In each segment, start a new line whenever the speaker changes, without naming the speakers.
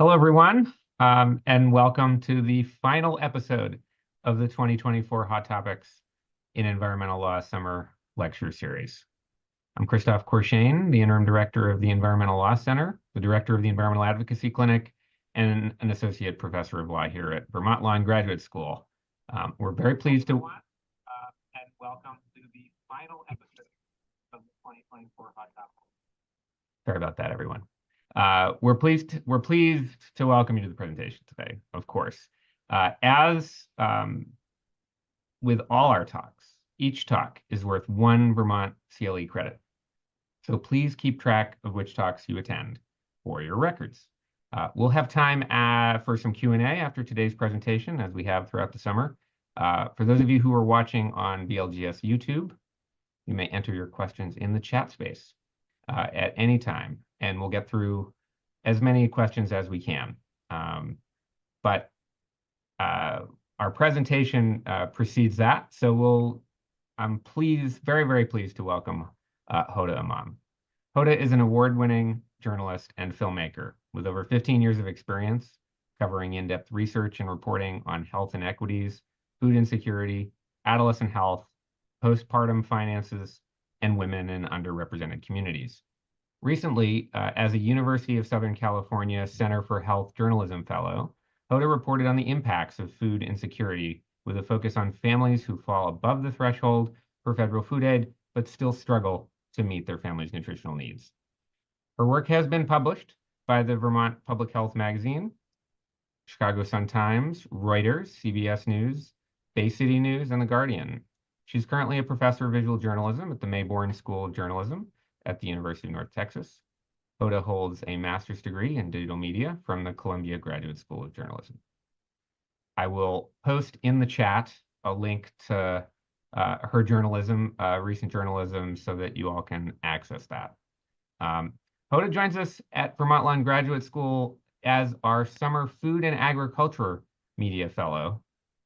Hello, everyone, and welcome to the final episode of the 2024 Hot Topics in Environmental Law Summer Lecture Series. I'm Christophe Courchaine, the Interim Director of the Environmental Law Center, the Director of the Environmental Advocacy Clinic, and an Associate Professor of Law here at Vermont Law and Graduate School. We're very pleased to and welcome to the final episode of the 2024 Hot Topics. Sorry about that, everyone. We're pleased to welcome you to the presentation today, of course. As with all our talks, each talk is worth 1 Vermont CLE credit. So please keep track of which talks you attend for your records. We'll have time for some Q&A after today's presentation, as we have throughout the summer. For those of you who are watching on VLGS YouTube, you may enter your questions in the chat space at any time, and we'll get through as many questions as we can. But our presentation precedes that, so I'm very, very pleased to welcome Hoda Imam. Hoda is an award-winning journalist and filmmaker with over 15 years of experience covering in-depth research and reporting on health inequities, food insecurity, adolescent health, postpartum finances, and women in underrepresented communities. Recently, as a University of Southern California Center for Health Journalism Fellow, Hoda reported on the impacts of food insecurity with a focus on families who fall above the threshold for federal food aid, but still struggle to meet their family's nutritional needs. Her work has been published by the Vermont Public Health Magazine, Chicago Sun-Times, Reuters, CBS News, Bay City News, and The Guardian. She's currently a professor of visual journalism at the Mayborn School of Journalism at the University of North Texas. Hoda holds a master's degree in digital media from the Columbia Graduate School of Journalism. I will post in the chat a link to her journalism, recent journalism, so that you all can access that. Hoda joins us at Vermont Law and Graduate School as our Summer Food and Agriculture Media Fellow.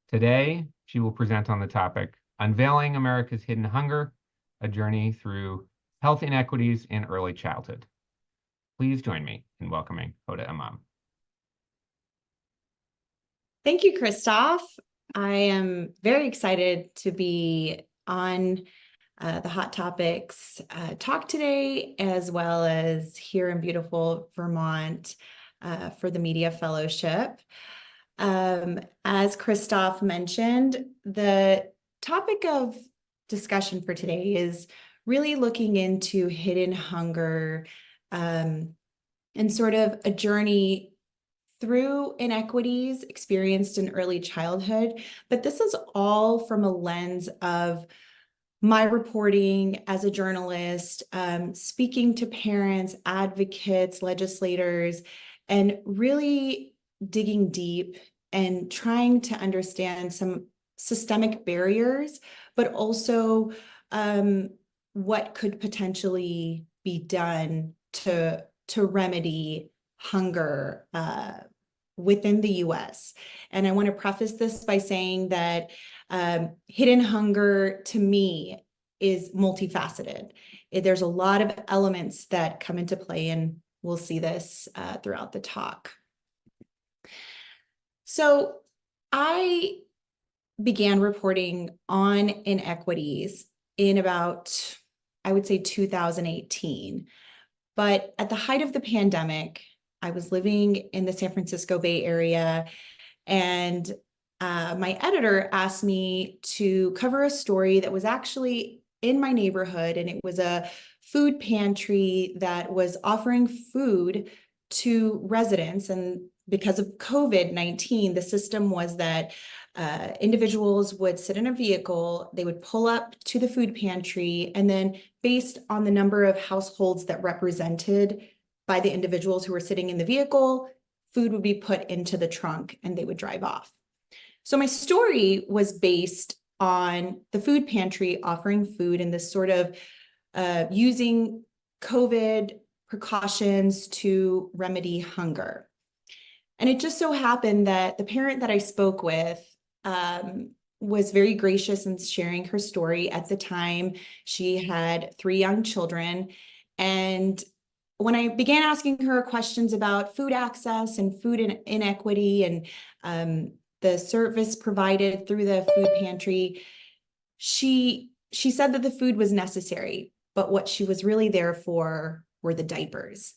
Today, she will present on the topic, Unveiling America's Hidden Hunger, a journey through health inequities in early childhood. Please join me in welcoming Hoda Imam.
Thank you, Christophe. I am very excited to be on the Hot Topics talk today, as well as here in beautiful Vermont for the Media Fellowship. As Christophe mentioned, the topic of discussion for today is really looking into hidden hunger and sort of a journey through inequities experienced in early childhood. But this is all from a lens of my reporting as a journalist, speaking to parents, advocates, legislators, and really digging deep and trying to understand some systemic barriers, but also what could potentially be done to remedy hunger within the US. And I want to preface this by saying that hidden hunger, to me, is multifaceted. There's a lot of elements that come into play, and we'll see this throughout the talk. So I began reporting on inequities in about, I would say, 2018. But at the height of the pandemic, I was living in the San Francisco Bay Area, and my editor asked me to cover a story that was actually in my neighborhood, and it was a food pantry that was offering food to residents. And because of COVID-19, the system was that individuals would sit in a vehicle, they would pull up to the food pantry, and then based on the number of households that represented by the individuals who were sitting in the vehicle, food would be put into the trunk and they would drive off. So my story was based on the food pantry offering food and this sort of using COVID precautions to remedy hunger. And it just so happened that the parent that I spoke with was very gracious in sharing her story. At the time, she had 3 young children, and when I began asking her questions about food access and food inequity and the service provided through the food pantry, she said that the food was necessary, but what she was really there for were the diapers.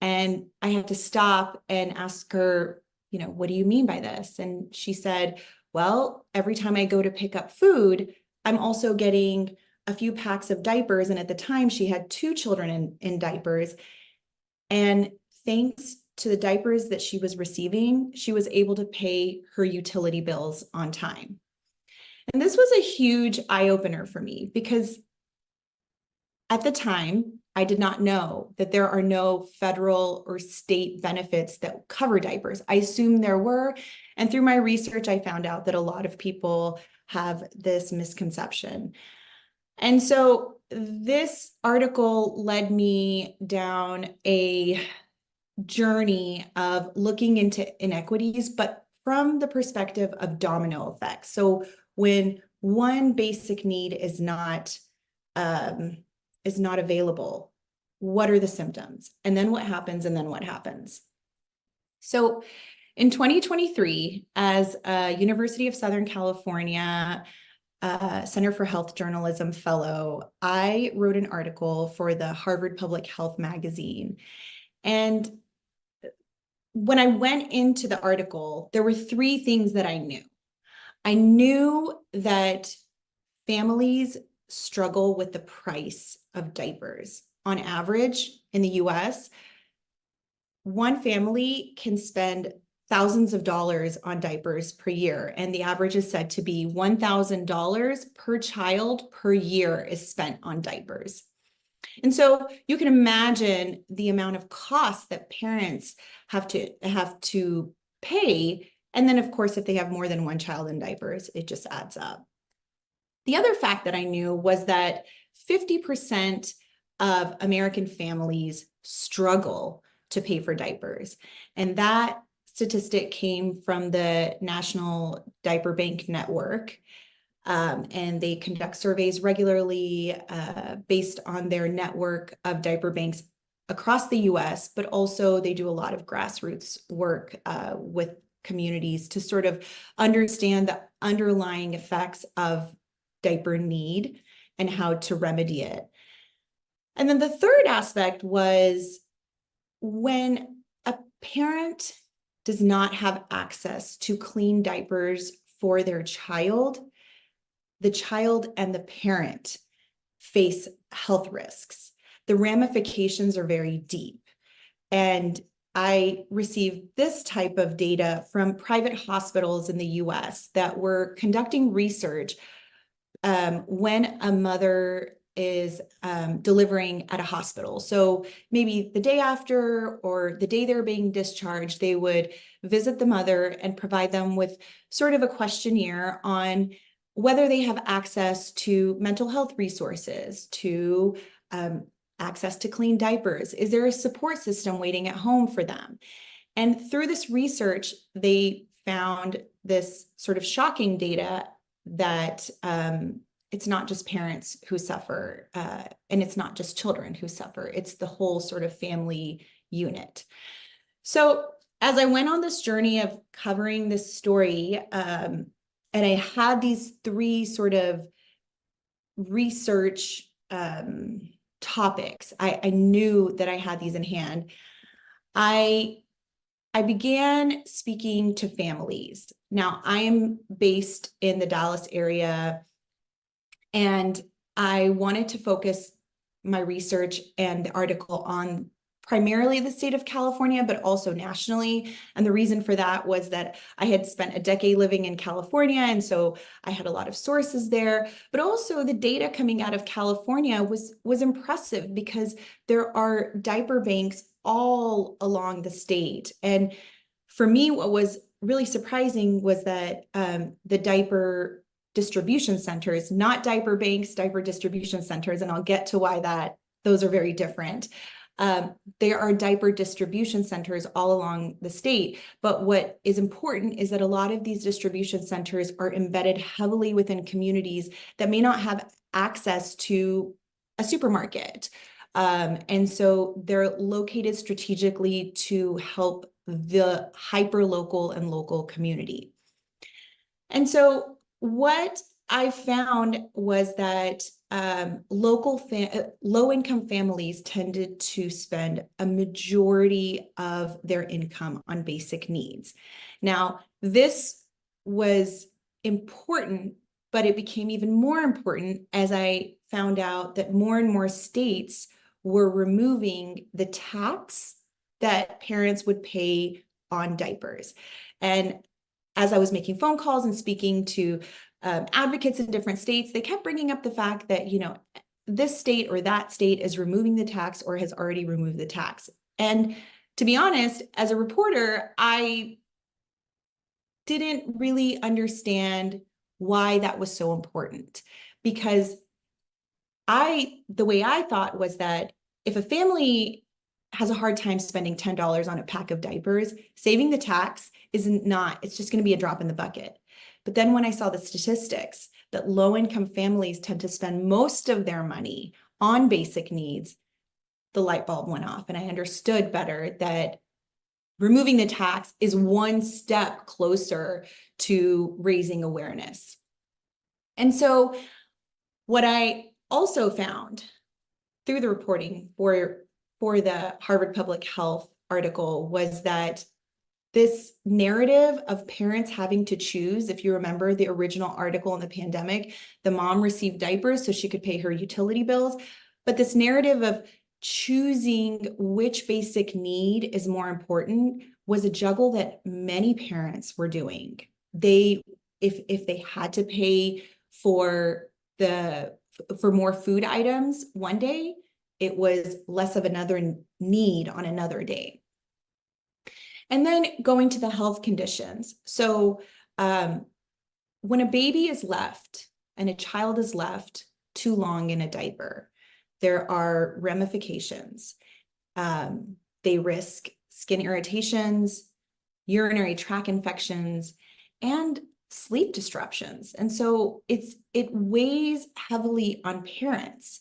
And I had to stop and ask her, what do you mean by this? And she said, well, every time I go to pick up food, I'm also getting a few packs of diapers. And at the time, she had 2 children in diapers. And thanks to the diapers that she was receiving, she was able to pay her utility bills on time. And this was a huge eye-opener for me because at the time, I did not know that there are no federal or state benefits that cover diapers. I assumed there were, and through my research, I found out that a lot of people have this misconception. And so this article led me down a journey of looking into inequities, but from the perspective of domino effects. So when one basic need is not available, what are the symptoms? And then what happens? And then what happens? So in 2023, as a University of Southern California Center for Health Journalism Fellow, I wrote an article for the Harvard Public Health magazine. And when I went into the article, there were 3 things that I knew. I knew that families struggle with the price of diapers. On average, in the US, one family can spend thousands of dollars on diapers per year, and the average is said to be $1,000 per child per year is spent on diapers. And so you can imagine the amount of costs that parents have to pay. And then, of course, if they have more than one child in diapers, it just adds up. The other fact that I knew was that 50% of American families struggle to pay for diapers. And that statistic came from the National Diaper Bank Network. And they conduct surveys regularly based on their network of diaper banks across the US, but also they do a lot of grassroots work with communities to sort of understand the underlying effects of diaper need and how to remedy it. And then the third aspect was when a parent does not have access to clean diapers for their child, the child and the parent face health risks. The ramifications are very deep. And I received this type of data from private hospitals in the US that were conducting research when a mother is delivering at a hospital. So maybe the day after or the day they're being discharged, they would visit the mother and provide them with sort of a questionnaire on whether they have access to mental health resources, to access to clean diapers. Is there a support system waiting at home for them? And through this research, they found this sort of shocking data that it's not just parents who suffer, and it's not just children who suffer, it's the whole sort of family unit. So as I went on this journey of covering this story, and I had these 3 sort of research topics, I knew that I had these in hand. I began speaking to families. Now, I am based in the Dallas area, and I wanted to focus my research and the article on primarily the state of California, but also nationally. And the reason for that was that I had spent a decade living in California, and so I had a lot of sources there. But also the data coming out of California was impressive because there are diaper banks all along the state. And for me, what was really surprising was that the diaper distribution centers, not diaper banks, diaper distribution centers, and I'll get to why those are very different. There are diaper distribution centers all along the state, but what is important is that a lot of these distribution centers are embedded heavily within communities that may not have access to a supermarket And so they're located strategically to help the hyperlocal and local community. And so what I found was that low-income families tended to spend a majority of their income on basic needs. Now, this was important, but it became even more important as I found out that more and more states were removing the tax that parents would pay on diapers. And as I was making phone calls and speaking to advocates in different states, they kept bringing up the fact that, this state or that state is removing the tax or has already removed the tax. And to be honest, as a reporter, I didn't really understand why that was so important, because the way I thought was that if a family has a hard time spending $10 on a pack of diapers, saving the tax it's just going to be a drop in the bucket. But then when I saw the statistics that low-income families tend to spend most of their money on basic needs, the light bulb went off, and I understood better that removing the tax is one step closer to raising awareness. And so what I also found through the reporting for the Harvard Public Health article was that this narrative of parents having to choose, if you remember the original article in the pandemic, the mom received diapers so she could pay her utility bills. But this narrative of choosing which basic need is more important was a juggle that many parents were doing. If they had to pay for more food items one day, it was less of another need on another day. And then going to the health conditions. So when a baby is left and a child is left too long in a diaper, there are ramifications. They risk skin irritations, urinary tract infections, and sleep disruptions. And so it weighs heavily on parents.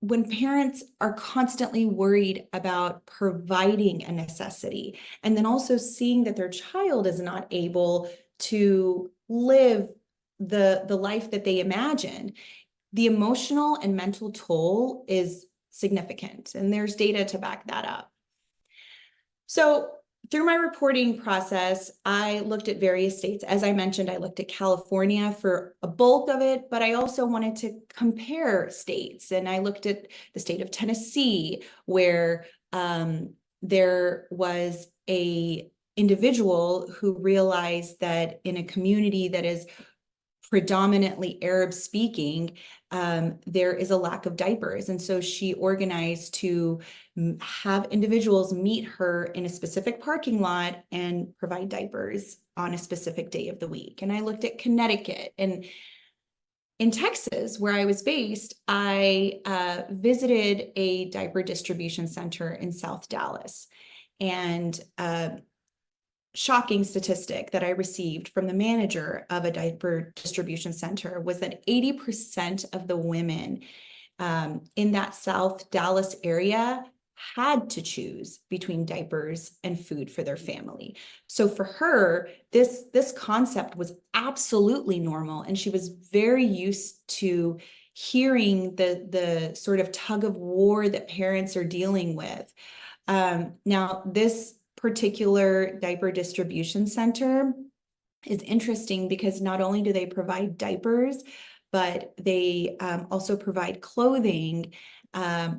When parents are constantly worried about providing a necessity, and then also seeing that their child is not able to live the life that they imagined, the emotional and mental toll is significant, and there's data to back that up. So through my reporting process, I looked at various states. As I mentioned, I looked at California for a bulk of it, but I also wanted to compare states. And I looked at the state of Tennessee, where there was an individual who realized that in a community that is predominantly Arab speaking, there is a lack of diapers. And so she organized to have individuals meet her in a specific parking lot and provide diapers on a specific day of the week. And I looked at Connecticut, and in Texas, where I was based, I visited a diaper distribution center in South Dallas. And shocking statistic that I received from the manager of a diaper distribution center was that 80% of the women in that South Dallas area had to choose between diapers and food for their family. So for her, this concept was absolutely normal, and she was very used to hearing the sort of tug of war that parents are dealing with. Now, this particular diaper distribution center is interesting because not only do they provide diapers, but they also provide clothing,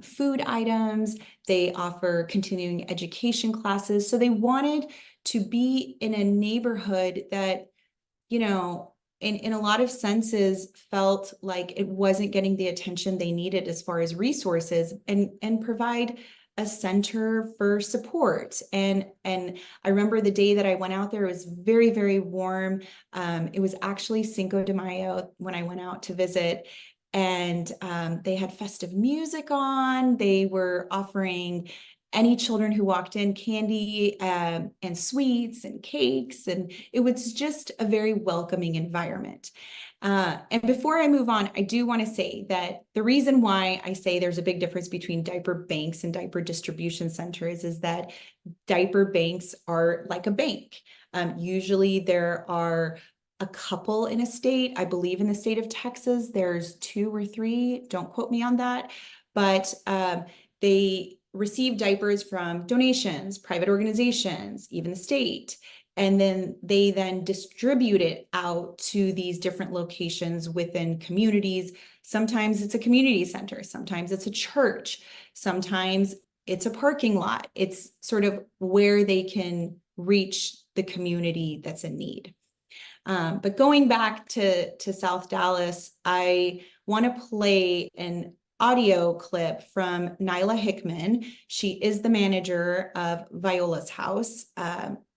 food items. They offer continuing education classes. So they wanted to be in a neighborhood that, in a lot of senses felt like it wasn't getting the attention they needed as far as resources, and provide a center for support. And I remember the day that I went out there, it was very, very warm. It was actually Cinco de Mayo when I went out to visit, and they had festive music on. They were offering any children who walked in candy and sweets and cakes, and it was just a very welcoming environment. And before I move on, I do want to say that the reason why I say there's a big difference between diaper banks and diaper distribution centers is that diaper banks are like a bank. Usually there are a couple in a state. I believe in the state of Texas, there's 2 or 3. Don't quote me on that. But they receive diapers from donations, private organizations, even the state. And then they then distribute it out to these different locations within communities. Sometimes it's a community center, sometimes it's a church, sometimes it's a parking lot. It's sort of where they can reach the community that's in need. But going back to South Dallas, I want to play an audio clip from Nyla Hickman. She is the manager of Viola's House.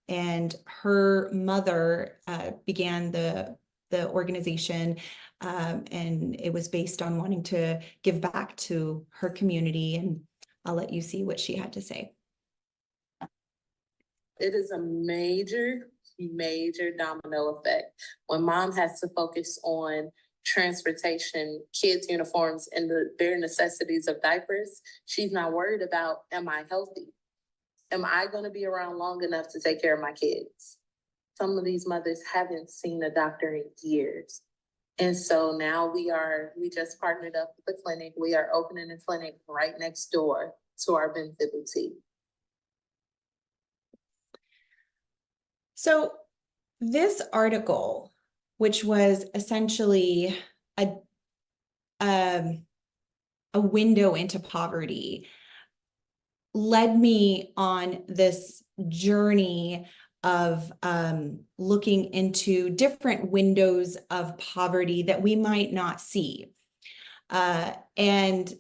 And her mother began the organization, and it was based on wanting to give back to her community. And I'll let you see what she had to say.
It is a major domino effect. When mom has to focus on transportation, kids' uniforms, and the bare necessities of diapers, she's not worried about, am I healthy? Am I going to be around long enough to take care of my kids? Some of these mothers haven't seen a doctor in years. And so now we just partnered up with the clinic. We are opening a clinic right next door to our benefit boutique.
So this article, which was essentially a window into poverty, led me on this journey of looking into different windows of poverty that we might not see. And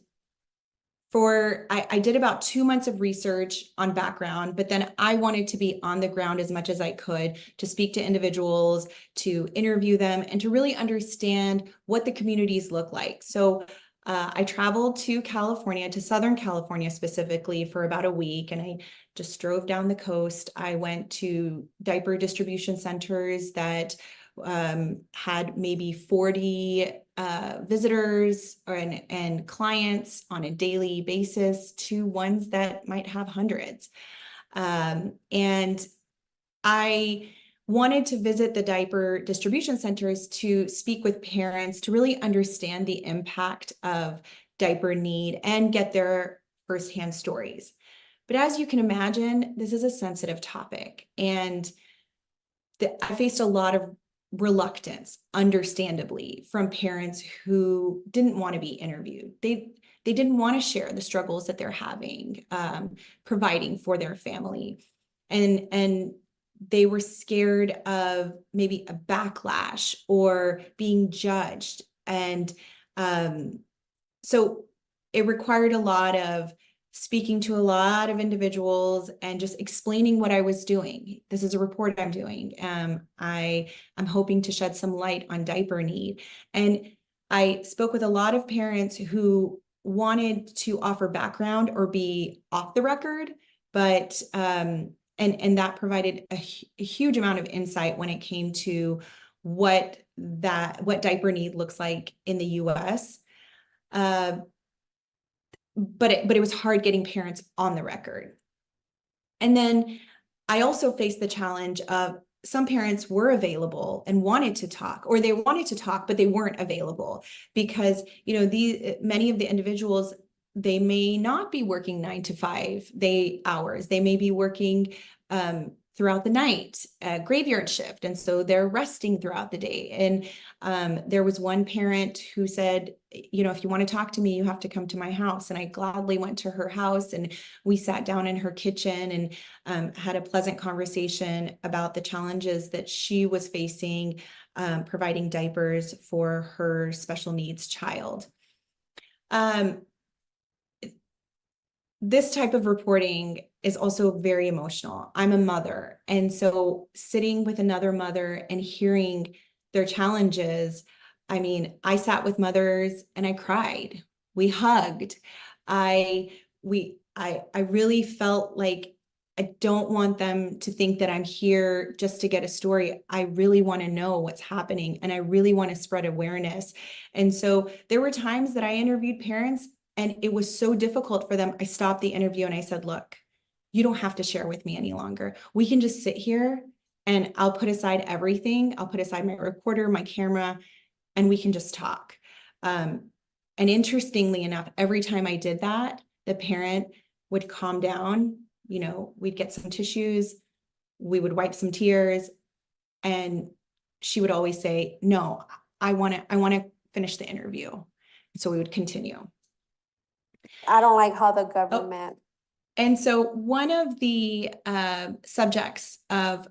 I did about 2 months of research on background, but then I wanted to be on the ground as much as I could to speak to individuals, to interview them, and to really understand what the communities look like. So I traveled to California, to Southern California specifically, for about a week, and I just drove down the coast. I went to diaper distribution centers that had maybe 40 visitors and clients on a daily basis, to ones that might have hundreds. And I wanted to visit the diaper distribution centers to speak with parents to really understand the impact of diaper need and get their firsthand stories. But as you can imagine, this is a sensitive topic, and I faced a lot of reluctance, understandably, from parents who didn't want to be interviewed. They didn't want to share the struggles that they're having, providing for their family. And they were scared of maybe a backlash or being judged. And so it required a lot of speaking to a lot of individuals and just explaining what I was doing. This is a report I'm doing. I'm hoping to shed some light on diaper need. And I spoke with a lot of parents who wanted to offer background or be off the record, but and that provided a huge amount of insight when it came to what diaper need looks like in the US. But it was hard getting parents on the record. And then I also faced the challenge of some parents were available and wanted to talk, or they wanted to talk, but they weren't available because, many of the individuals, they may not be working 9 to 5 hours. They may be working throughout the night, graveyard shift. And so they're resting throughout the day. And there was one parent who said, if you want to talk to me, you have to come to my house. And I gladly went to her house, and we sat down in her kitchen and had a pleasant conversation about the challenges that she was facing, providing diapers for her special needs child. This type of reporting is also very emotional. I'm a mother. And so sitting with another mother and hearing their challenges, I sat with mothers and I cried. We hugged. I really felt like I don't want them to think that I'm here just to get a story. I really want to know what's happening, and I really want to spread awareness. And so there were times that I interviewed parents and it was so difficult for them. I stopped the interview and I said, look, you don't have to share with me any longer. We can just sit here and I'll put aside everything. I'll put aside my recorder, my camera, and we can just talk. And interestingly enough, every time I did that, the parent would calm down. You know, we'd get some tissues, we would wipe some tears, and she would always say, no, I want to finish the interview. So we would continue.
I don't like how the government.
And so one of the subjects of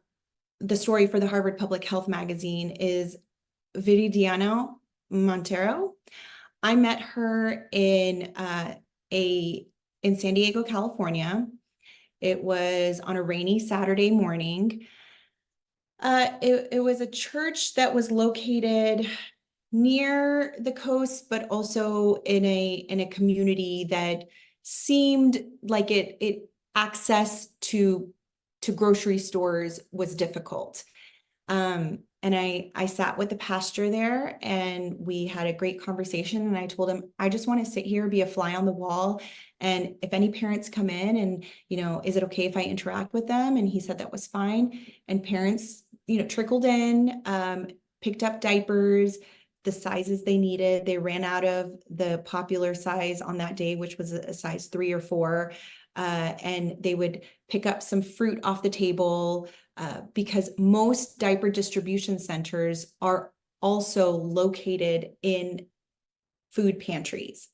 the story for the Harvard Public Health magazine is Viridiana Montero. I met her in San Diego, California. It was on a rainy Saturday morning. It was a church that was located near the coast, but also in a community that seemed like it access to grocery stores was difficult. And I sat with the pastor there and we had a great conversation, and I told him, I just want to sit here, be a fly on the wall. And if any parents come in and, you know, is it okay if I interact with them? And he said that was fine. And parents, you know, trickled in, picked up diapers, the sizes they needed. They ran out of the popular size on that day, which was a size 3 or 4. And they would pick up some fruit off the table, because most diaper distribution centers are also located in food pantries.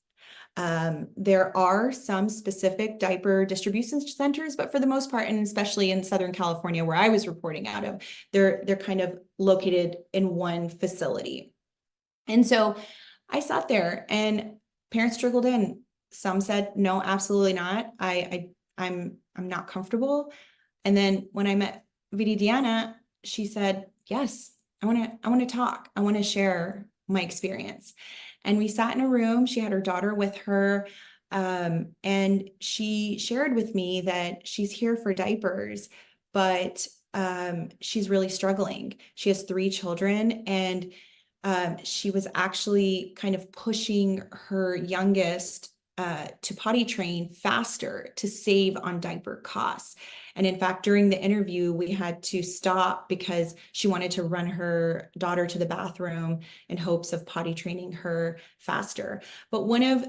There are some specific diaper distribution centers, but for the most part, and especially in Southern California, where I was reporting out of, they're kind of located in one facility. And so I sat there and parents trickled in. Some said, no, absolutely not. I'm not comfortable. And then when I met Viridiana, she said, yes, I want to talk. I want to share my experience. And we sat in a room. She had her daughter with her. And she shared with me that she's here for diapers, but she's really struggling. She has 3 children, and she was actually kind of pushing her youngest to potty train faster to save on diaper costs. And in fact, during the interview, we had to stop because she wanted to run her daughter to the bathroom in hopes of potty training her faster. But one of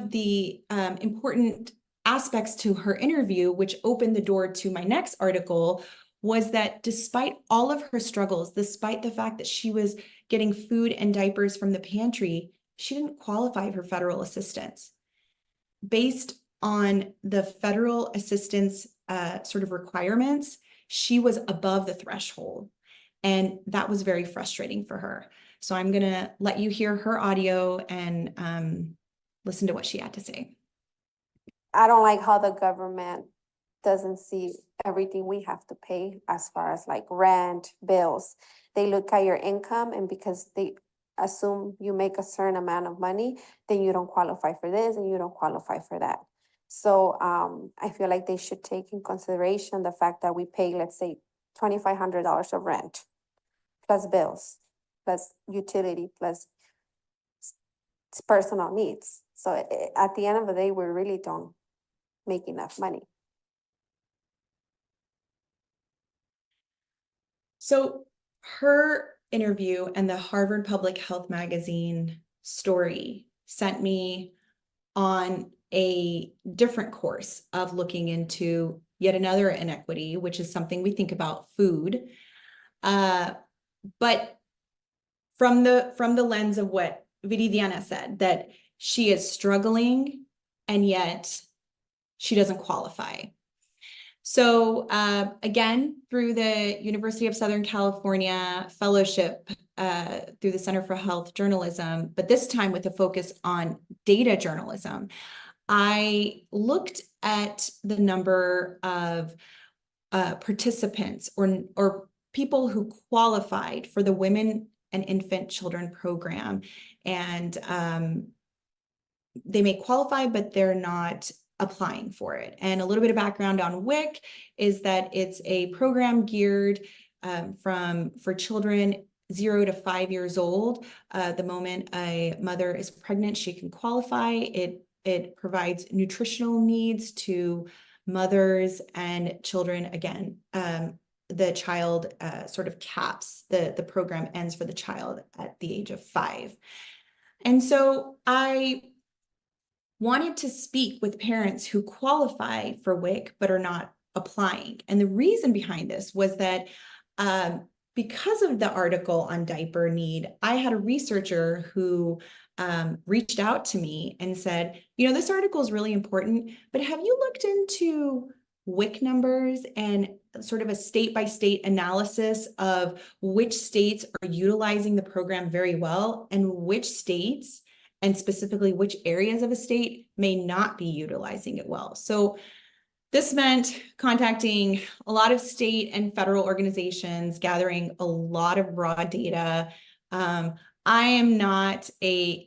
the important aspects to her interview, which opened the door to my next article, was that despite all of her struggles, despite the fact that she was getting food and diapers from the pantry, she didn't qualify for federal assistance. Based on the federal assistance sort of requirements, she was above the threshold. And that was very frustrating for her. So I'm going to let you hear her audio and listen to what she had to say.
I don't like how the government doesn't see everything we have to pay as far as like rent, bills. They look at your income, and because they assume you make a certain amount of money, then you don't qualify for this and you don't qualify for that. So I feel like they should take in consideration the fact that we pay, let's say, $2,500 of rent, plus bills, plus utility, plus personal needs. So at the end of the day, we really don't make enough money.
So her interview and the Harvard Public Health magazine story sent me on a different course of looking into yet another inequity, which is something we think about, food. But from the lens of what Viridiana said, that she is struggling and yet she doesn't qualify. So again, through the University of Southern California fellowship, through the Center for Health Journalism, but this time with a focus on data journalism, I looked at the number of participants or people who qualified for the Women and Infant Children program. And they may qualify, but they're not applying for it. And a little bit of background on WIC is that it's a program geared for children 0 to 5 years old. The moment a mother is pregnant, she can qualify. It provides nutritional needs to mothers and children. Again, the child sort of caps, the program ends for the child at the age of 5. And so I wanted to speak with parents who qualify for WIC but are not applying. And the reason behind this was that because of the article on diaper need, I had a researcher who reached out to me and said, this article is really important, but have you looked into WIC numbers and sort of a state-by-state analysis of which states are utilizing the program very well and which states, and specifically which areas of a state, may not be utilizing it well? So this meant contacting a lot of state and federal organizations, gathering a lot of raw data. I am not a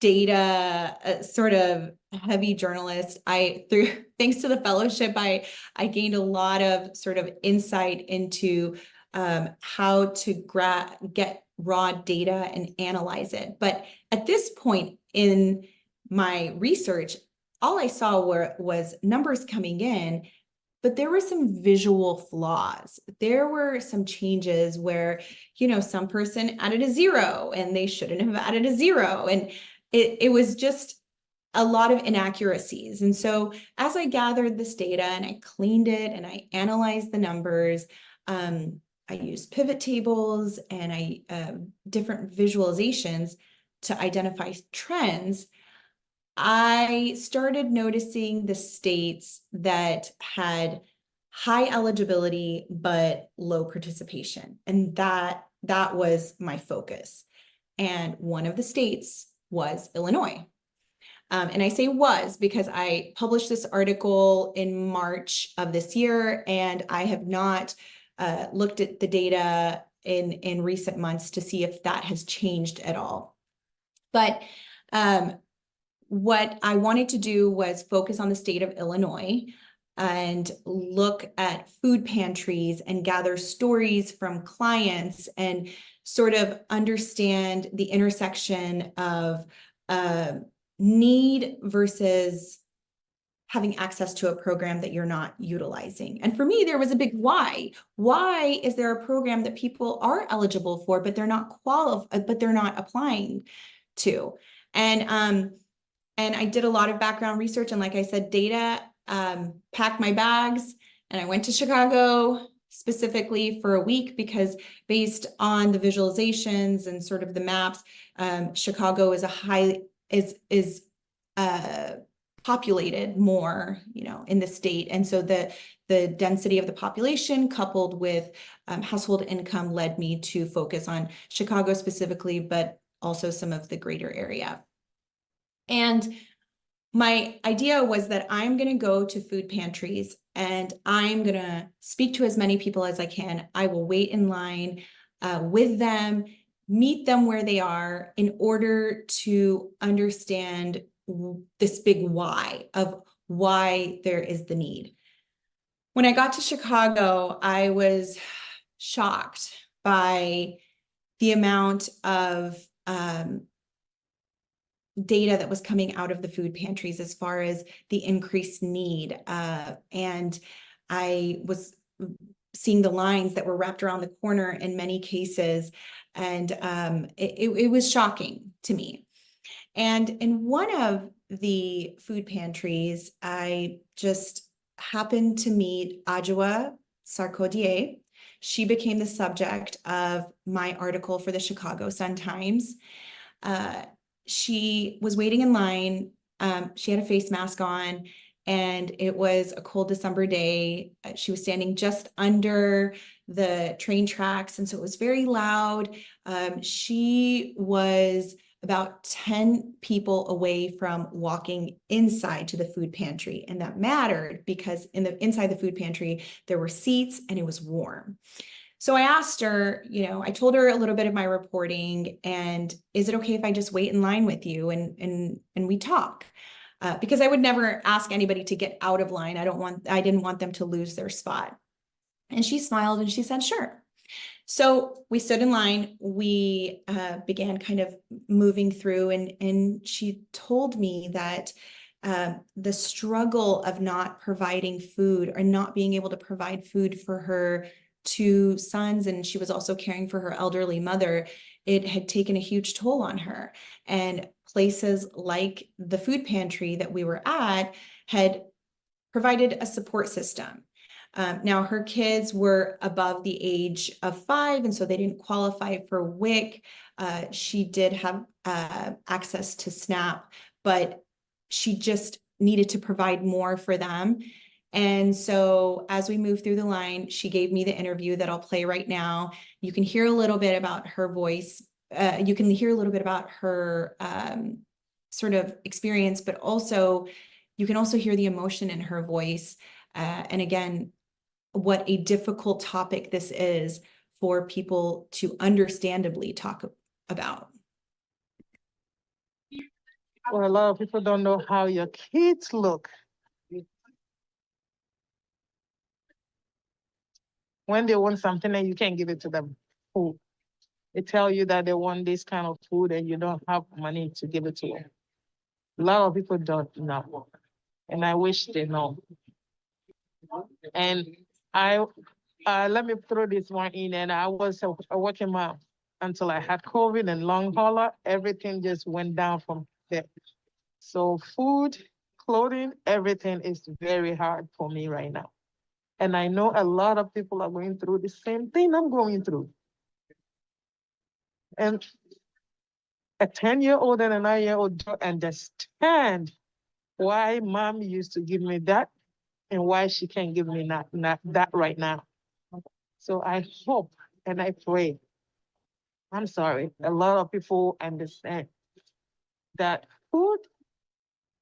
data sort of heavy journalist. Thanks to the fellowship, I gained a lot of sort of insight into how to get raw data and analyze it. But at this point in my research, all I saw was numbers coming in, but there were some visual flaws. There were some changes where, some person added a 0 and they shouldn't have added a 0. And it was just a lot of inaccuracies. And so as I gathered this data and I cleaned it and I analyzed the numbers, I used pivot tables and different visualizations to identify trends. I started noticing the states that had high eligibility but low participation. And that was my focus. And one of the states was Illinois. And I say was because I published this article in March of this year, and I have not looked at the data in recent months to see if that has changed at all. But what I wanted to do was focus on the state of Illinois and look at food pantries and gather stories from clients and sort of understand the intersection of need versus having access to a program that you're not utilizing. And for me, there was a big why. Why is there a program that people are eligible for, but they're not but they're not applying to? And I did a lot of background research, and like I said, data, packed my bags, and I went to Chicago specifically for a week because based on the visualizations and sort of the maps, Chicago is is populated more, in the state. And so the density of the population coupled with household income led me to focus on Chicago specifically, but also some of the greater area. And my idea was that I'm going to go to food pantries and I'm going to speak to as many people as I can. I will wait in line with them, meet them where they are in order to understand this big why of why there is the need. When I got to Chicago, I was shocked by the amount of data that was coming out of the food pantries as far as the increased need. And I was seeing the lines that were wrapped around the corner in many cases. And it was shocking to me. And in one of the food pantries, I just happened to meet Adjoa Sarkodie. She became the subject of my article for the Chicago Sun-Times. She was waiting in line. She had a face mask on, and it was a cold December day. She was standing just under the train tracks, and so it was very loud. She was about 10 people away from walking inside to the food pantry, and that mattered because inside the food pantry, there were seats and it was warm. So I asked her, I told her a little bit of my reporting, and is it okay if I just wait in line with you and we talk? because I would never ask anybody to get out of line. I didn't want them to lose their spot. And she smiled and she said, sure. So we stood in line, we began kind of moving through, and she told me that the struggle of not providing food or not being able to provide food for her two sons, and she was also caring for her elderly mother, it had taken a huge toll on her. And places like the food pantry that we were at had provided a support system. Now her kids were above the age of 5, and so they didn't qualify for WIC. She did have access to SNAP, but she just needed to provide more for them. And so as we moved through the line, she gave me the interview that I'll play right now. You can hear a little bit about her voice. You can hear a little bit about her sort of experience, but also you can also hear the emotion in her voice. And again, what a difficult topic this is for people to understandably talk about.
Well, a lot of people don't know how your kids look. When they want something and you can't give it to them, food. They tell you that they want this kind of food and you don't have money to give it to them. A lot of people don't know. And I wish they know. And let me throw this one in, and I was a working mom until I had COVID and long hauler. Everything just went down from there. So food, clothing, everything is very hard for me right now. And I know a lot of people are going through the same thing I'm going through. And a 10-year-old and a 9-year-old don't understand why mom used to give me that and why she can't give me not that right now. So I hope and I pray, I'm sorry, a lot of people understand that food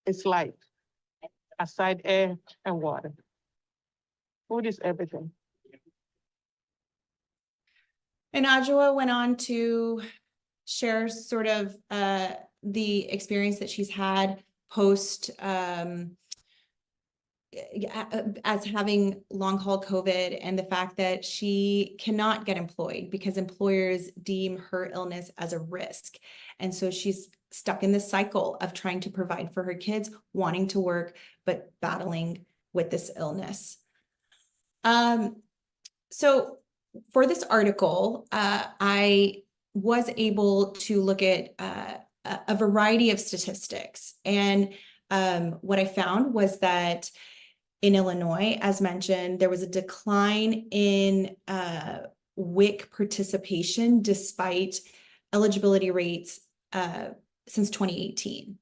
is life, aside air and water. Food is everything.
And Adjoa went on to share sort of the experience that she's had post as having long haul COVID, and the fact that she cannot get employed because employers deem her illness as a risk. And so she's stuck in this cycle of trying to provide for her kids, wanting to work, but battling with this illness. So for this article, I was able to look at a variety of statistics. And what I found was that in Illinois, as mentioned, there was a decline in WIC participation despite eligibility rates since 2018.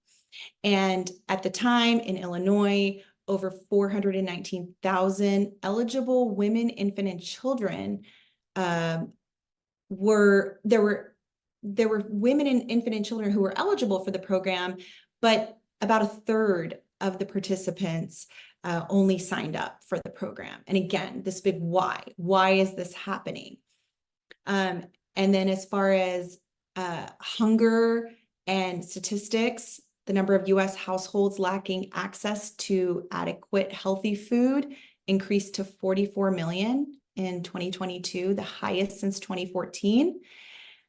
And at the time in Illinois, over 419,000 eligible women, infant, and children there were women and infant and children who were eligible for the program, but about a third of the participants only signed up for the program. And again, this big why is this happening? And then as far as hunger and statistics, the number of US households lacking access to adequate healthy food increased to 44 million in 2022, the highest since 2014.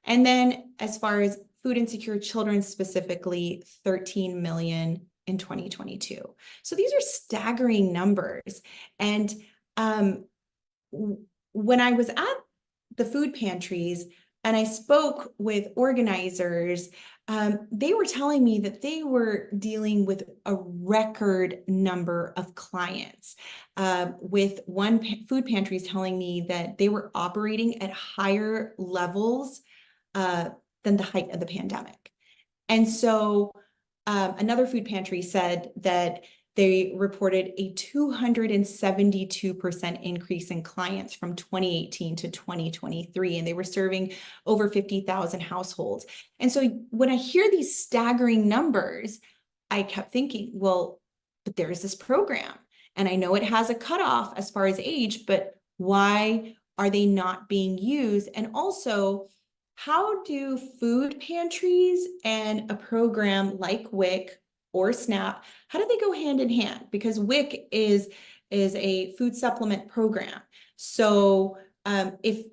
And then as far as food insecure children specifically, 13 million in 2022. So these are staggering numbers. And when I was at the food pantries and I spoke with organizers, they were telling me that they were dealing with a record number of clients, with one food pantry telling me that they were operating at higher levels than the height of the pandemic. And so another food pantry said that they reported a 272% increase in clients from 2018 to 2023, and they were serving over 50,000 households. And so when I hear these staggering numbers, I kept thinking, well, but there is this program, and I know it has a cutoff as far as age, but why are they not being used? And also, how do food pantries and a program like WIC or SNAP, how do they go hand in hand? Because WIC is a food supplement program. So if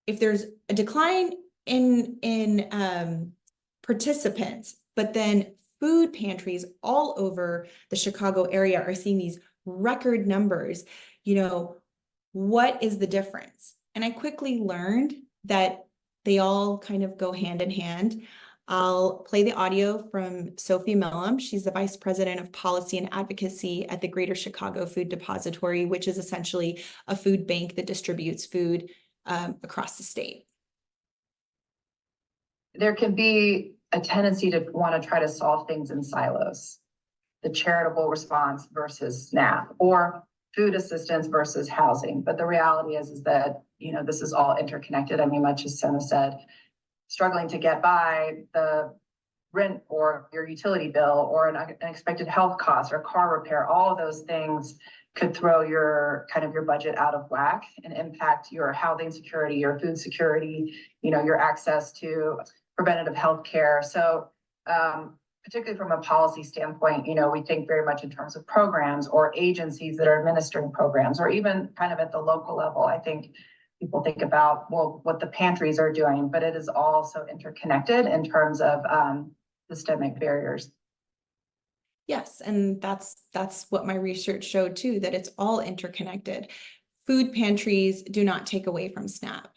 there's a decline in participants, but then food pantries all over the Chicago area are seeing these record numbers, what is the difference? And I quickly learned that they all kind of go hand in hand. I'll play the audio from Sophie Millam. She's the Vice President of Policy and Advocacy at the Greater Chicago Food Depository, which is essentially a food bank that distributes food across the state.
There can be a tendency to want to try to solve things in silos. The charitable response versus SNAP, or food assistance versus housing. But the reality is that, this is all interconnected. I mean, much as Senna said, struggling to get by, the rent or your utility bill or an unexpected health cost or car repair, all of those things could throw your budget out of whack and impact your housing security, your food security, your access to preventative health care. So particularly from a policy standpoint, we think very much in terms of programs or agencies that are administering programs, or even kind of at the local level. I think people think about, what the pantries are doing, but it is all so interconnected in terms of systemic barriers.
Yes, and that's what my research showed too, that it's all interconnected. Food pantries do not take away from SNAP.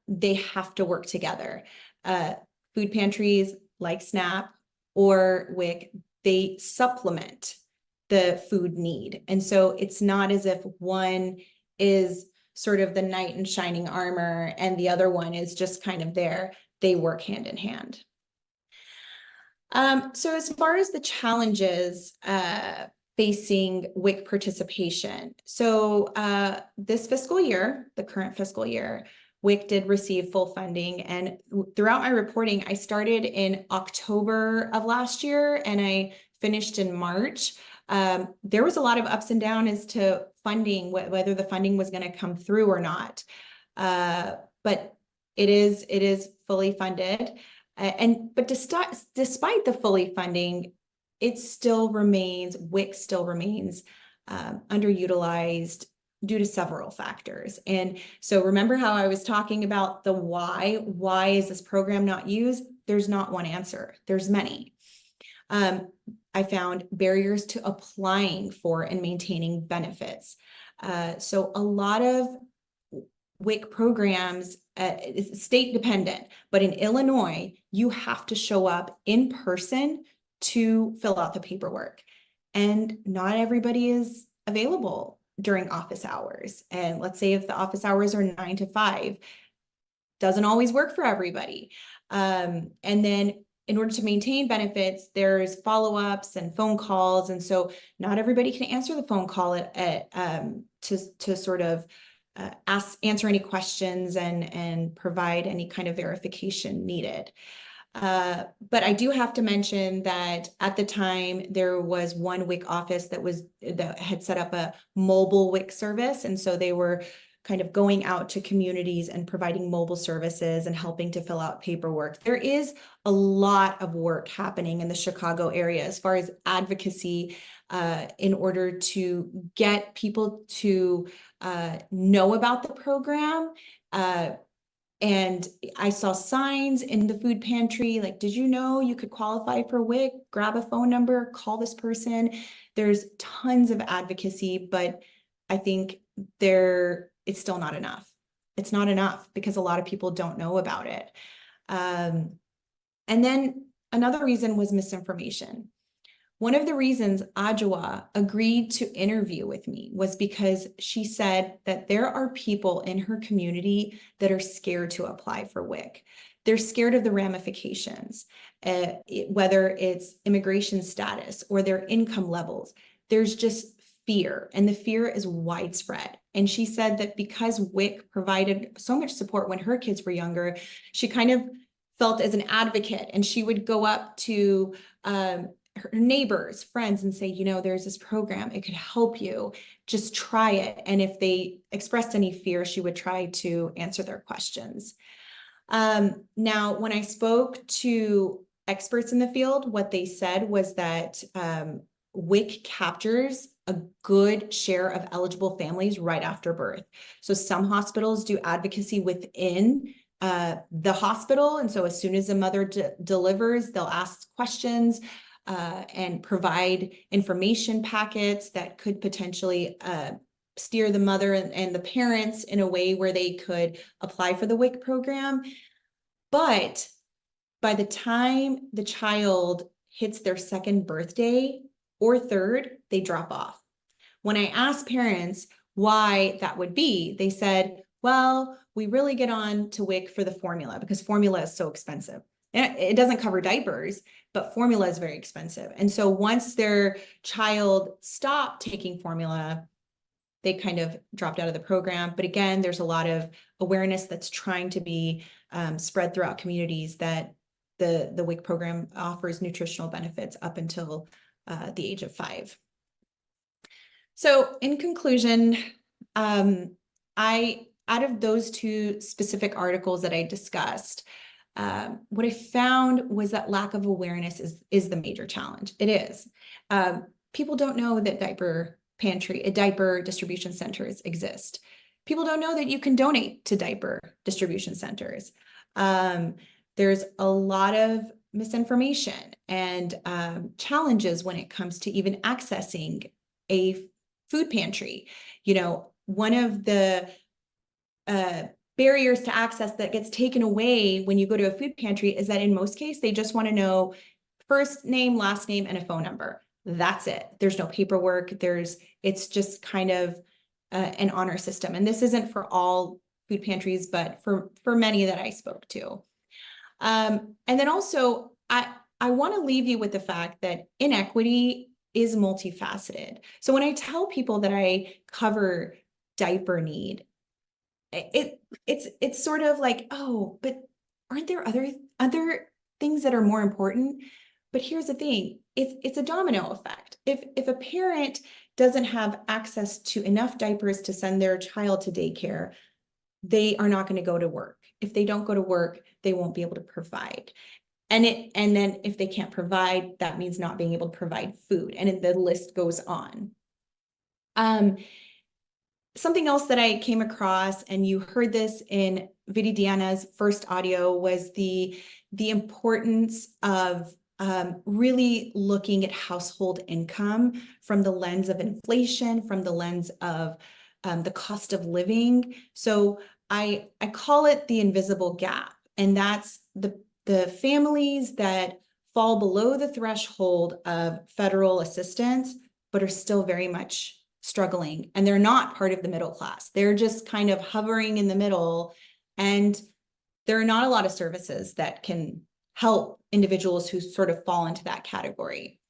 They have to work together. Food pantries like SNAP or WIC, they supplement the food need. And so it's not as if one is sort of the knight in shining armor and the other one is just kind of there. They work hand in hand. So as far as the challenges facing WIC participation, so this fiscal year, the current fiscal year, WIC did receive full funding, and throughout my reporting, I started in October of last year and I finished in March. There was a lot of ups and downs as to funding, whether the funding was going to come through or not. But it is fully funded. But despite the fully funding, WIC still remains underutilized due to several factors. And so remember how I was talking about the why? Why is this program not used? There's not one answer. There's many. I found barriers to applying for and maintaining benefits. So a lot of WIC programs, it's state dependent, but in Illinois, you have to show up in person to fill out the paperwork. And not everybody is available during office hours. And let's say if the office hours are 9 to 5, doesn't always work for everybody. And then in order to maintain benefits, there's follow-ups and phone calls. And so not everybody can answer the phone call to sort of answer any questions and provide any kind of verification needed. But I do have to mention that at the time there was one WIC office that had set up a mobile WIC service, and so they were kind of going out to communities and providing mobile services and helping to fill out paperwork. There is a lot of work happening in the Chicago area as far as advocacy in order to get people to know about the program. And I saw signs in the food pantry, like, did you know you could qualify for WIC? Grab a phone number, call this person. There's tons of advocacy, but I think it's still not enough. It's not enough because a lot of people don't know about it. And then another reason was misinformation. One of the reasons Adjoa agreed to interview with me was because she said that there are people in her community that are scared to apply for WIC. They're scared of the ramifications, whether it's immigration status or their income levels. There's just fear, and the fear is widespread. And she said that because WIC provided so much support when her kids were younger, she kind of felt as an advocate, and she would go up to her neighbors, friends, and say, there's this program, it could help you, just try it. And if they expressed any fear, she would try to answer their questions. Now, when I spoke to experts in the field, what they said was that WIC captures a good share of eligible families right after birth. So some hospitals do advocacy within the hospital. And so as soon as a mother delivers, they'll ask questions and provide information packets that could potentially steer the mother and the parents in a way where they could apply for the WIC program. But by the time the child hits their second birthday or third, they drop off. When I asked parents why that would be, they said, well, we really get on to WIC for the formula because formula is so expensive. It doesn't cover diapers, but formula is very expensive. And so once their child stopped taking formula, they kind of dropped out of the program. But again, there's a lot of awareness that's trying to be spread throughout communities that the WIC program offers nutritional benefits up until the age of 5. So in conclusion, out of those 2 specific articles that I discussed, what I found was that lack of awareness is the major challenge. It is. People don't know that diaper distribution centers exist. People don't know that you can donate to diaper distribution centers. There's a lot of misinformation and challenges when it comes to even accessing a food pantry. You know, one of the barriers to access that gets taken away when you go to a food pantry is that in most cases, they just want to know first name, last name, and a phone number. That's it. There's no paperwork. It's just kind of an honor system. And this isn't for all food pantries, but for many that I spoke to. And then also, I want to leave you with the fact that inequity is multifaceted. So when I tell people that I cover diaper need, it's sort of like, oh, but aren't there other things that are more important? But here's the thing, it's a domino effect. If a parent doesn't have access to enough diapers to send their child to daycare, they are not going to go to work. If they don't go to work, they won't be able to provide. And then if they can't provide, that means not being able to provide food. And the list goes on. Something else that I came across, and you heard this in Viridiana's first audio, was the importance of really looking at household income from the lens of inflation, from the lens of the cost of living. So I call it the invisible gap, and that's the families that fall below the threshold of federal assistance, but are still very much struggling, and they're not part of the middle class. They're just kind of hovering in the middle, and there are not a lot of services that can help individuals who sort of fall into that category.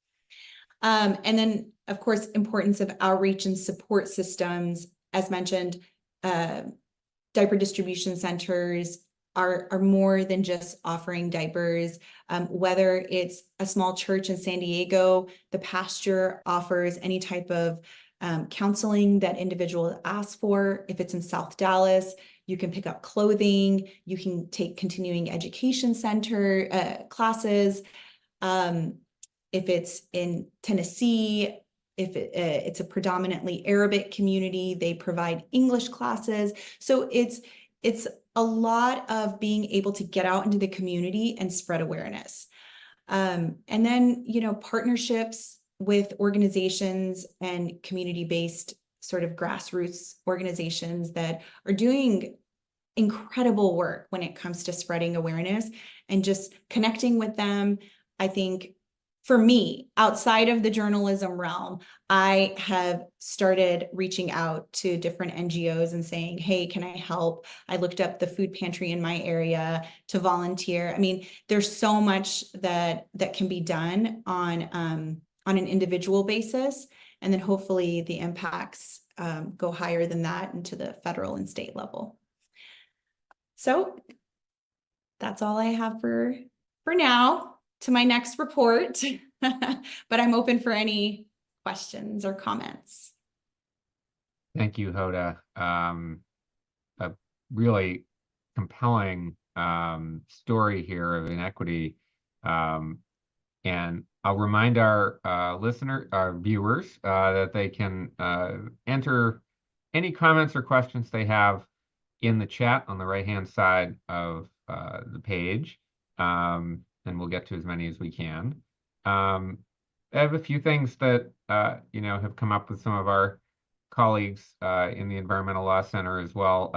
And then, of course, importance of outreach and support systems. As mentioned, diaper distribution centers are more than just offering diapers. Whether it's a small church in San Diego, the pasture offers any type of counseling that individual asks for. If it's in South Dallas, you can pick up clothing, you can take continuing education center classes. If it's in Tennessee, if it's a predominantly Arabic community, they provide English classes. So it's a lot of being able to get out into the community and spread awareness. And then, partnerships with organizations and community-based sort of grassroots organizations that are doing incredible work when it comes to spreading awareness and just connecting with them. I think for me, outside of the journalism realm, I have started reaching out to different NGOs and saying, hey, can I help? I looked up the food pantry in my area to volunteer. I mean, there's so much that can be done on an individual basis. And then hopefully the impacts go higher than that into the federal and state level. So that's all I have for now. To my next report, but I'm open for any questions or comments.
Thank you, Hoda. A really compelling story here of inequity And I'll remind our our viewers, that they can enter any comments or questions they have in the chat on the right-hand side of the page, and we'll get to as many as we can. I have a few things that have come up with some of our colleagues in the Environmental Law Center as well,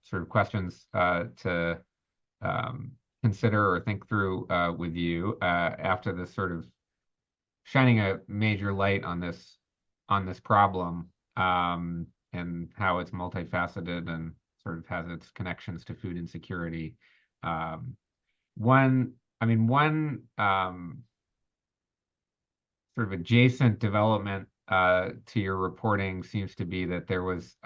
sort of questions to consider or think through with you after this sort of shining a major light on this problem, and how it's multifaceted and sort of has its connections to food insecurity. One sort of adjacent development to your reporting seems to be that there was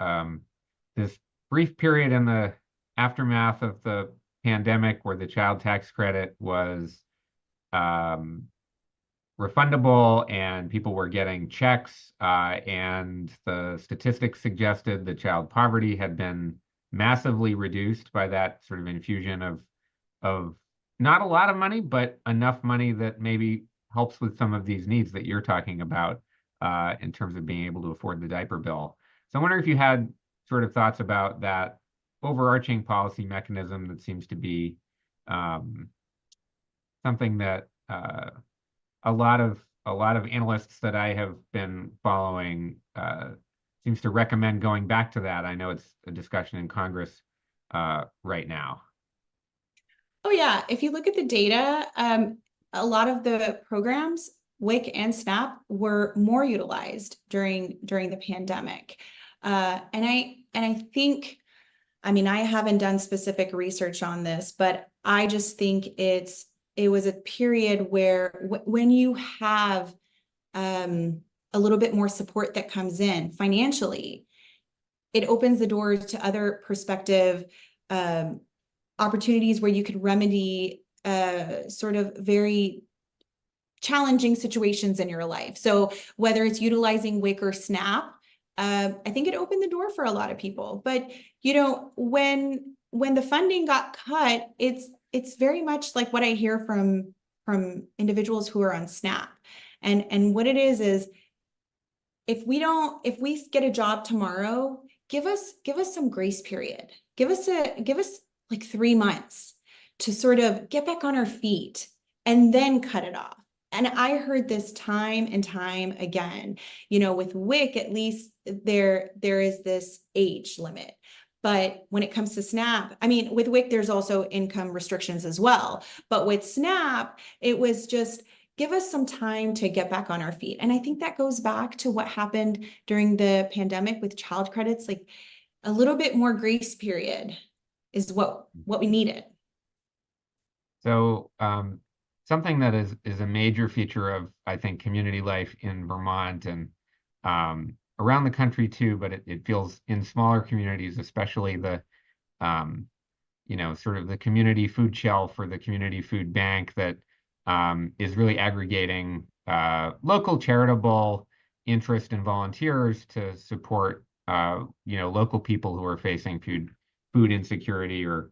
this brief period in the aftermath of the pandemic where the child tax credit was refundable and people were getting checks, and the statistics suggested that child poverty had been massively reduced by that sort of infusion of not a lot of money, but enough money that maybe helps with some of these needs that you're talking about in terms of being able to afford the diaper bill. So I wonder if you had sort of thoughts about that overarching policy mechanism that seems to be something that a lot of analysts that I have been following seems to recommend going back to that. I know it's a discussion in Congress right now.
Oh yeah, if you look at the data, a lot of the programs, WIC and SNAP, were more utilized during the pandemic. And I think, I mean, I haven't done specific research on this, but I just think it was a period where when you have a little bit more support that comes in financially, it opens the doors to other prospective opportunities where you could remedy sort of very challenging situations in your life. So whether it's utilizing WIC or SNAP, I think it opened the door for a lot of people. But when the funding got cut, it's very much like what I hear from individuals who are on SNAP, and what it is if we get a job tomorrow, give us some grace period. Give us like 3 months to sort of get back on our feet and then cut it off. And I heard this time and time again, with WIC, at least there is this age limit. But when it comes to SNAP, I mean, with WIC, there's also income restrictions as well. But with SNAP, it was just give us some time to get back on our feet. And I think that goes back to what happened during the pandemic with child credits, like a little bit more grace period is what we needed.
So something that is a major feature of, I think, community life in Vermont and around the country too, but it feels in smaller communities, especially the sort of the community food shelf or the community food bank that is really aggregating local charitable interest and volunteers to support local people who are facing food insecurity or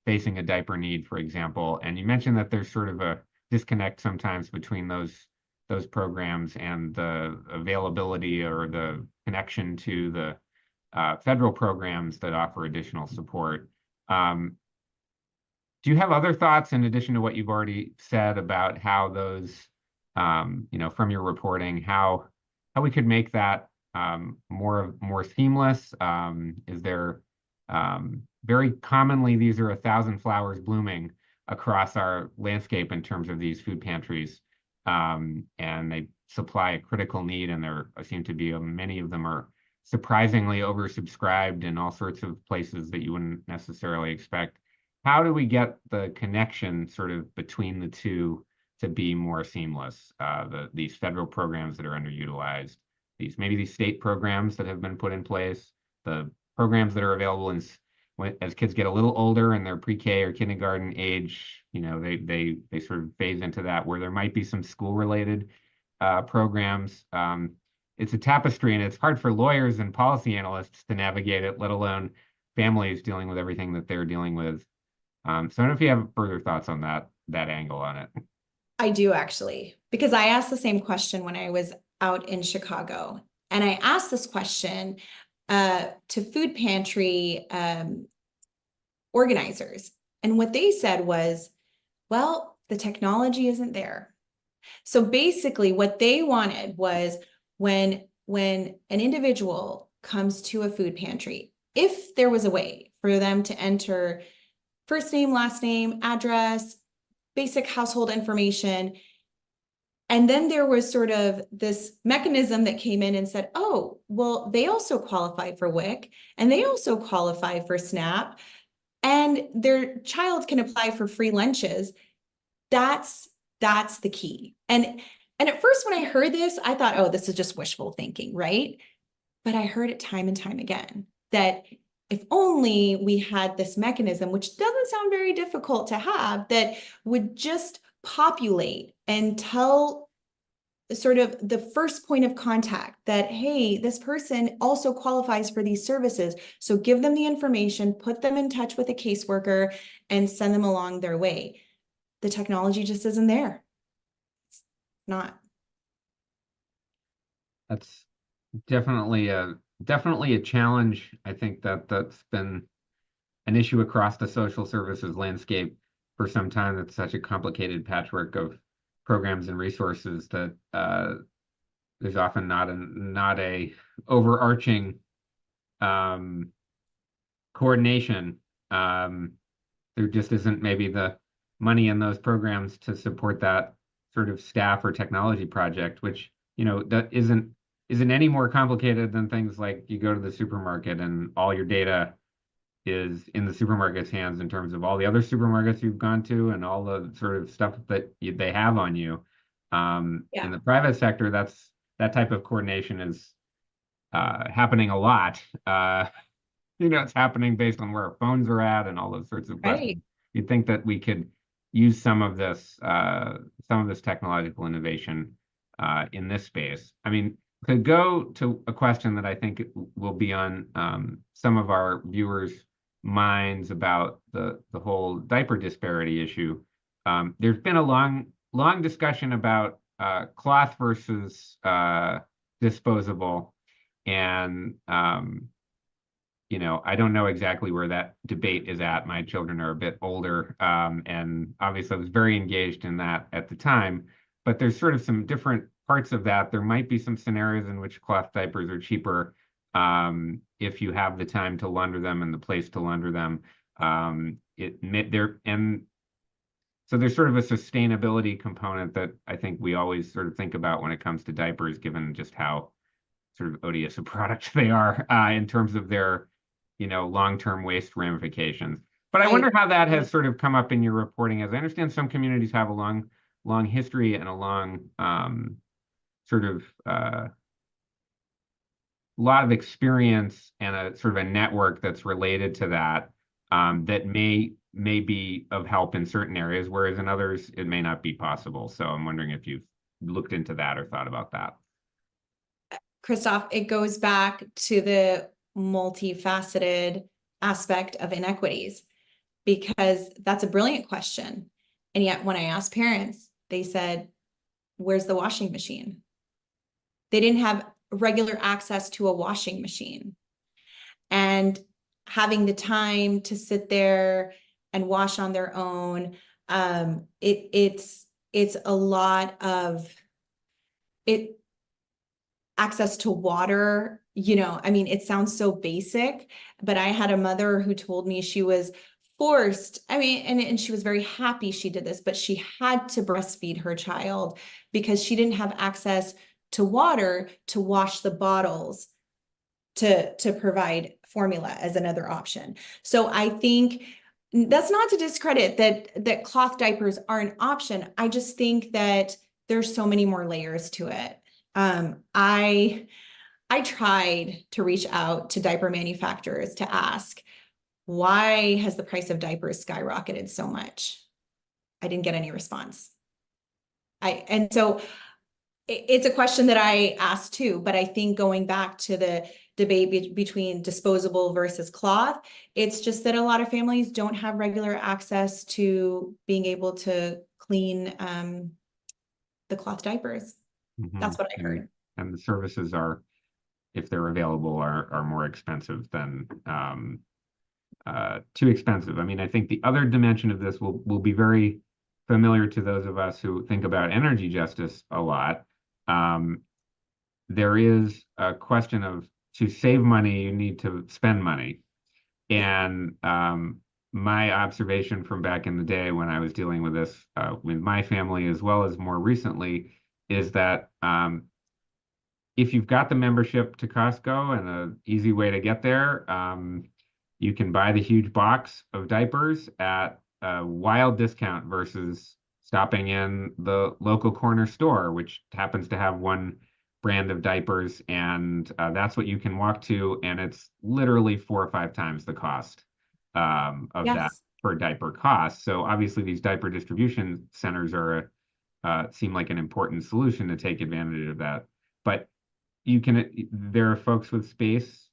facing a diaper need, for example. And you mentioned that there's sort of a disconnect sometimes between those programs and the availability or the connection to the federal programs that offer additional support. Do you have other thoughts in addition to what you've already said about how those, from your reporting, how we could make that more seamless? Is there very commonly, these are 1,000 flowers blooming across our landscape in terms of these food pantries, and they supply a critical need, and there seem to be many of them are surprisingly oversubscribed in all sorts of places that you wouldn't necessarily expect. How do we get the connection sort of between the two to be more seamless? These federal programs that are underutilized, maybe these state programs that have been put in place, the programs that are available as kids get a little older and they're pre-K or kindergarten age, they sort of phase into that where there might be some school-related programs. It's a tapestry, and it's hard for lawyers and policy analysts to navigate it, let alone families dealing with everything that they're dealing with. So I don't know if you have further thoughts on that that angle on it.
I do actually, because I asked the same question when I was out in Chicago. And I asked this question to food pantry organizers. And what they said was, well, the technology isn't there. So basically what they wanted was when an individual comes to a food pantry, if there was a way for them to enter first name, last name, address, basic household information, and then there was sort of this mechanism that came in and said, oh, well, they also qualify for WIC and they also qualify for SNAP and their child can apply for free lunches. That's the key. And at first when I heard this, I thought, oh, this is just wishful thinking, right? But I heard it time and time again, that if only we had this mechanism, which doesn't sound very difficult to have, that would just populate and tell sort of the first point of contact that, hey, this person also qualifies for these services. So give them the information, put them in touch with a caseworker and send them along their way. The technology just isn't there. It's not.
That's definitely a challenge. I think that's been an issue across the social services landscape for some time. It's such a complicated patchwork of programs and resources that there's often not a overarching coordination. There just isn't maybe the money in those programs to support that sort of staff or technology project, which, you know, that isn't any more complicated than things like you go to the supermarket and all your data is in the supermarket's hands in terms of all the other supermarkets you've gone to and all the sort of stuff that they have on you. In the private sector, that type of coordination is happening a lot. You know, it's happening based on where our phones are at and all those sorts of questions.
Right.
You'd think that we could use some of this technological innovation in this space. I mean, to go to a question that I think will be on some of our viewers' minds about the whole diaper disparity issue. There's been a long discussion about cloth versus disposable, and you know, I don't know exactly where that debate is at. My children are a bit older, and obviously I was very engaged in that at the time. But there's sort of some different parts of that. There might be some scenarios in which cloth diapers are cheaper if you have the time to launder them and the place to launder them. So there's sort of a sustainability component that I think we always sort of think about when it comes to diapers, given just how sort of odious a product they are in terms of their, you know, long-term waste ramifications. But I wonder how that has sort of come up in your reporting, as I understand some communities have a long history and a long sort of lot of experience and a sort of a network that's related to that that may be of help in certain areas, whereas in others it may not be possible. So I'm wondering if you've looked into that or thought about that.
Christoph, it goes back to the multifaceted aspect of inequities, because that's a brilliant question. And yet when I asked parents, they said, where's the washing machine? They didn't have regular access to a washing machine. And having the time to sit there and wash on their own, it's a lot of it. Access to water, you know, I mean, it sounds so basic, but I had a mother who told me she was forced, I mean, and she was very happy she did this, but she had to breastfeed her child because she didn't have access to water to wash the bottles to provide formula as another option. So I think that's not to discredit that cloth diapers are an option. I just think that there's so many more layers to it. I tried to reach out to diaper manufacturers to ask, why has the price of diapers skyrocketed so much? I didn't get any response. And so it's a question that I asked too, but I think going back to the debate between disposable versus cloth, it's just that a lot of families don't have regular access to being able to clean the cloth diapers. That's what I heard.
And the services are, if they're available, are more expensive than too expensive. I mean, I think the other dimension of this will be very familiar to those of us who think about energy justice a lot. There is a question of, to save money, you need to spend money. And my observation from back in the day when I was dealing with this with my family, as well as more recently, is that if you've got the membership to Costco and an easy way to get there, you can buy the huge box of diapers at a wild discount versus stopping in the local corner store, which happens to have one brand of diapers, and that's what you can walk to, and it's literally 4 or 5 times the cost of that per diaper cost. So obviously these diaper distribution centers are seem like an important solution to take advantage of that. But there are folks with space,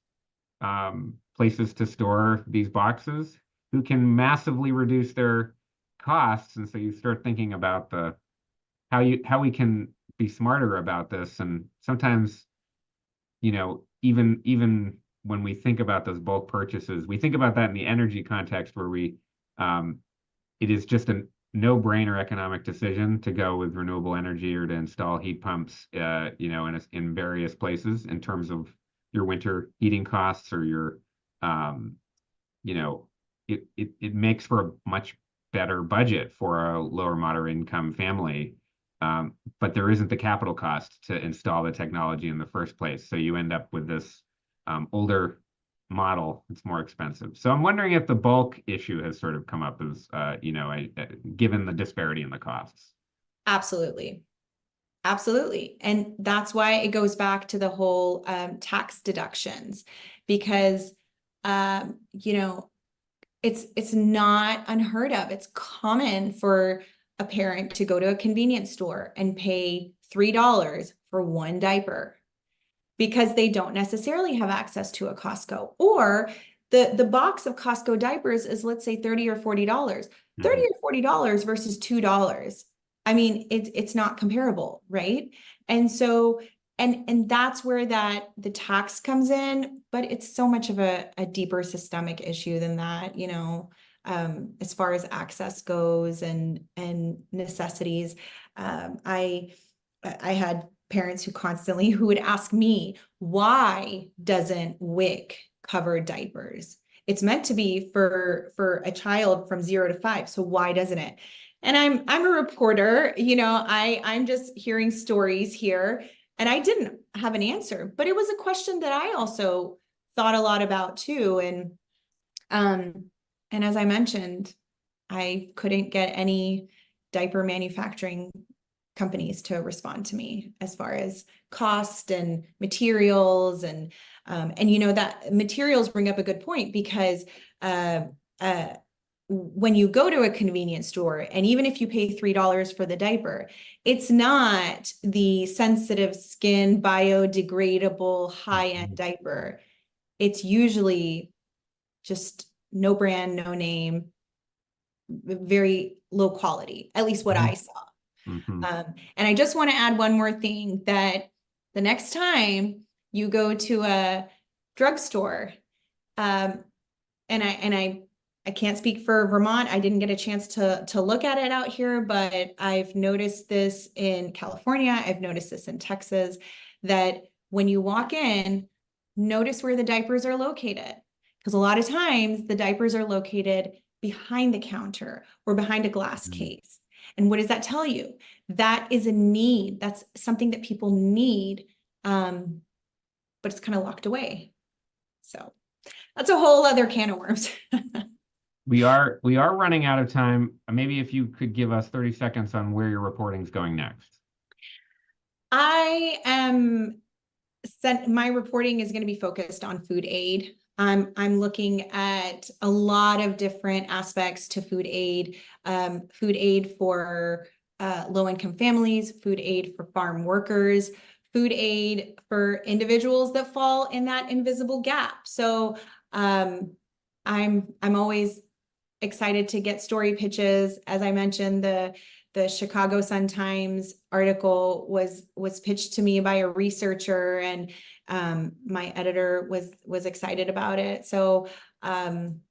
places to store these boxes, who can massively reduce their costs. And so you start thinking about how we can be smarter about this. And sometimes, even when we think about those bulk purchases, we think about that in the energy context where it is just a no-brainer economic decision to go with renewable energy or to install heat pumps, in various places in terms of your winter heating costs or your, it makes for a much better budget for a lower moderate income family. But there isn't the capital cost to install the technology in the first place. So you end up with this older model. It's more expensive. So I'm wondering if the bulk issue has sort of come up as, given the disparity in the costs.
Absolutely. Absolutely. And that's why it goes back to the whole tax deductions, because, it's not unheard of. It's common for a parent to go to a convenience store and pay $3 for one diaper because they don't necessarily have access to a Costco, or the box of Costco diapers is, let's say, $30 or $40, $30 or $40 versus $2. I mean, it's not comparable, right? And so, and that's where the tax comes in, but it's so much of a deeper systemic issue than that, as far as access goes and necessities. I had parents who would ask me, why doesn't WIC cover diapers? It's meant to be for a child from 0 to 5. So why doesn't it? And I'm a reporter, I'm just hearing stories here, and I didn't have an answer, but it was a question that I also thought a lot about too. And as I mentioned, I couldn't get any diaper manufacturing companies to respond to me as far as cost and materials, and that materials bring up a good point, because when you go to a convenience store, and even if you pay $3 for the diaper, it's not the sensitive skin, biodegradable, high-end diaper. It's usually just no brand, no name, very low quality, at least what I saw. And I just want to add one more thing, that the next time you go to a drugstore, and I can't speak for Vermont. I didn't get a chance to look at it out here, but I've noticed this in California. I've noticed this in Texas, that when you walk in, notice where the diapers are located. Because a lot of times the diapers are located behind the counter or behind a glass case. And what does that tell you? That is a need. That's something that people need, but it's kind of locked away. So that's a whole other can of worms.
We are running out of time. Maybe if you could give us 30 seconds on where your reporting is going next.
My reporting is going to be focused on food aid. I'm looking at a lot of different aspects to food aid for low-income families, food aid for farm workers, food aid for individuals that fall in that invisible gap. So I'm always excited to get story pitches. As I mentioned, the Chicago Sun-Times article was pitched to me by a researcher, and my editor was excited about it. So I'm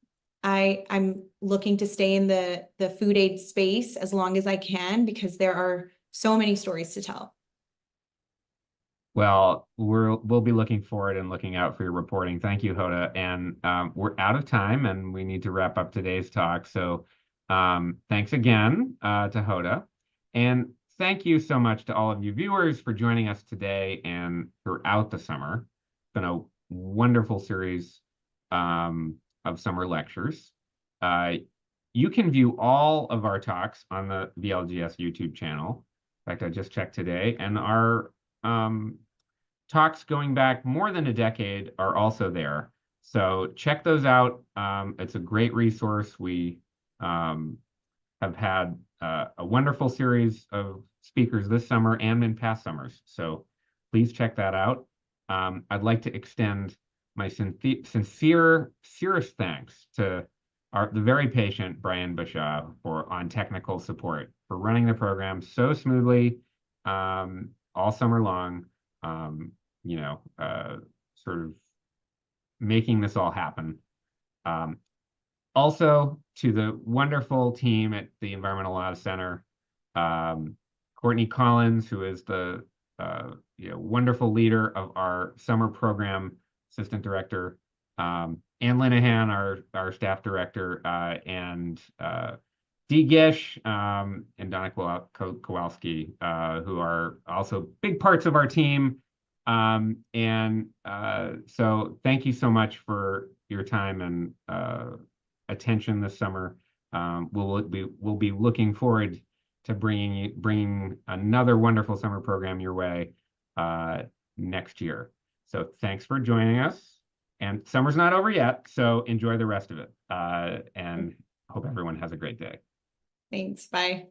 looking to stay in the food aid space as long as I can, because there are so many stories to tell.
Well, we'll be looking forward and looking out for your reporting. Thank you, Hoda. And we're out of time, and we need to wrap up today's talk. So thanks again to Hoda. And thank you so much to all of you viewers for joining us today and throughout the summer. It's been a wonderful series of summer lectures. You can view all of our talks on the VLGS YouTube channel. In fact, I just checked today, and our talks going back more than a decade are also there. So check those out. It's a great resource. We have had a wonderful series of speakers this summer and in past summers. So please check that out. I'd like to extend my sincerest thanks to the very patient Brian Bashaw on technical support, for running the program so smoothly all summer long, sort of making this all happen. Also, to the wonderful team at the Environmental Law Center, Courtney Collins, who is the wonderful leader of our summer program, assistant director, Ann Linehan, our staff director, and Dee Gish and Donna Kowalski, who are also big parts of our team. So thank you so much for your time and attention this summer. We'll be looking forward to bringing another wonderful summer program your way next year. So thanks for joining us. And summer's not over yet, so enjoy the rest of it. And hope everyone has a great day.
Thanks. Bye.